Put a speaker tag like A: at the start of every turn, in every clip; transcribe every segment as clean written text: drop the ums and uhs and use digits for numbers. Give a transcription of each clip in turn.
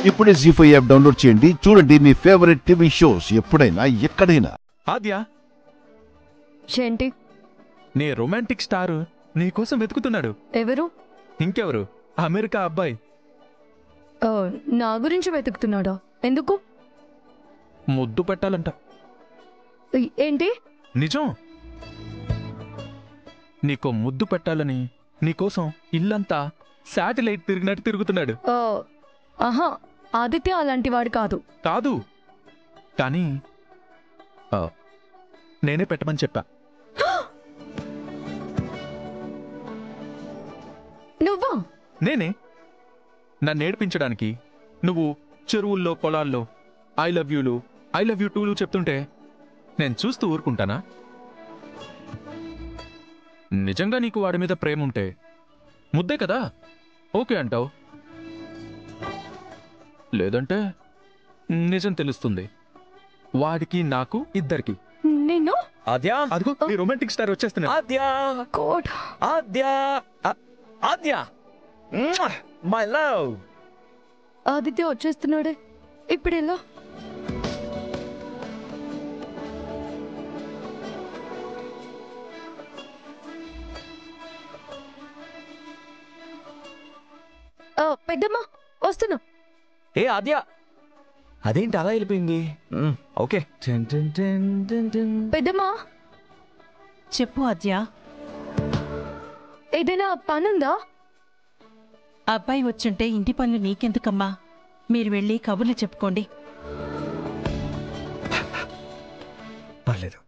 A: ఇప్పుడే జీ5 app download చేయండి. చూడండి మీ ఫేవరెట్ టీవీ షోస్ ఎప్పుడైనా ఎక్కడైనా.
B: ఆద్య,
C: ఏంటి?
B: నీ రొమాంటిక్ స్టార్ నీకోసం వెతుకుతున్నాడు.
C: ఎవరు?
B: ఇంకెవరు, అమెరికా అబ్బాయి.
C: నా గురించి వెతుకుతున్నాడా? ఎందుకు?
B: ముద్దు పెట్టాలంట.
C: ఏంటి?
B: నిజం. నీకో ముద్దు పెట్టాలని నీకోసం ఇల్లంతా శాటిలైట్ తిరిగినట్టు తిరుగుతున్నాడు.
C: ఆహా, ఆదిత్య అలాంటి వాడు కాదు.
B: కాదు, కానీ నేనే పెట్టమని చెప్పా.
C: నువ్వా?
B: నేనే. నన్ను నేర్పించడానికి నువ్వు చెరువుల్లో పొలాల్లో ఐ లవ్ యూ టూలు చెప్తుంటే నేను చూస్తూ ఊరుకుంటానా? నిజంగా నీకు వాడి మీద ప్రేమ ఉంటే ముద్దే కదా ఓకే అంటావు. లేదంటే నిజం తెలుస్తుంది, వాడికి నాకు ఇద్దరికి.
C: నేను
B: ఆద్యా, అదిగో నీ రొమాంటిక్ స్టార్ వచ్చేస్తున్నా.
D: Adya, Adya, Adya, my love.
C: ఆదిత్య వచ్చేస్తున్నాడే, ఇప్పుడెలా? పెద్దమ్మా వస్తున్నా.
D: ఏ ఆద్యా, అదేంటి అలా వెళ్ళిపోయింది? ఓకే.
C: పెద్దమ్మా
E: చెప్పు ఆద్య.
C: ఏదైనా పనుందా?
E: అబ్బాయి వచ్చుంటే ఇంటి పనులు నీకెందుకమ్మా, మీరు వెళ్ళి కబుర్లు చెప్పుకోండి.
D: పర్లేదు.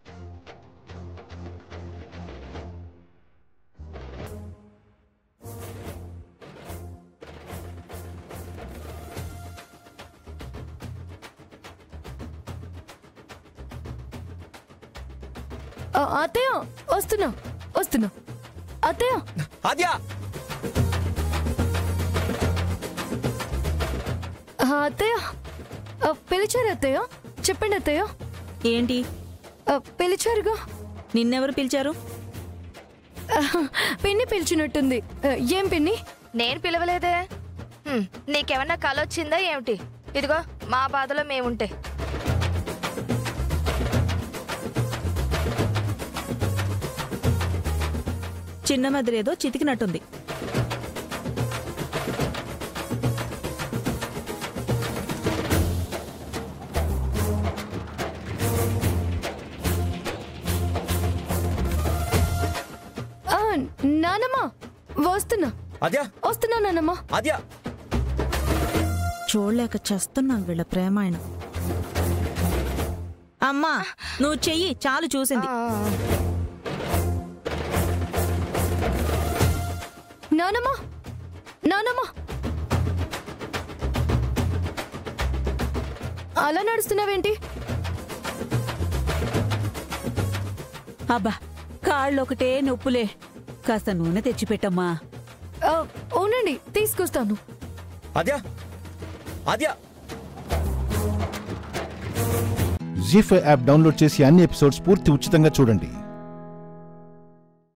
C: అత్తయ్య వస్తున్నా వస్తున్నా. అత్తయ్య.
D: ఆద్యా,
C: అత్తయ్య పిలిచారు. అత్తయ్య చెప్పండి. అత్తయ్య
F: ఏంటి?
C: పిలిచారుగా.
F: నిన్నెవరు పిలిచారు?
C: పిన్ని పిలిచినట్టుంది. ఏం పిన్ని?
G: నేను పిలవలేదే. నీకేమన్నా కల వచ్చిందా ఏమిటి? ఇదిగో మా బాధలో మేముంటే.
F: చిన్న మధ్యలేదో చితికినట్టుంది.
C: నానమ్మా వస్తున్నా.
D: ఆద్యా,
C: వస్తున్నా నానమ్మా.
D: ఆద్యా.
F: చూడలేక చేస్తున్నాం వీళ్ళ ప్రేమాయణం. అమ్మా నువ్వు చెయ్యి, చాలు చూసింది.
C: నానమ్మా, నానమ్మా అలా నడుస్తున్నావేంటి?
H: అబ్బా, కాళ్ళొకటే నొప్పులే. కాస్త నూనె తెచ్చిపెట్టమ్మా.
C: అవునండి, తీసుకొస్తాను.
D: ఆద్యా, ఆద్యా.
A: జీ5 యాప్ డౌన్లోడ్ చేసి అన్ని ఎపిసోడ్స్ పూర్తి ఉచితంగా చూడండి.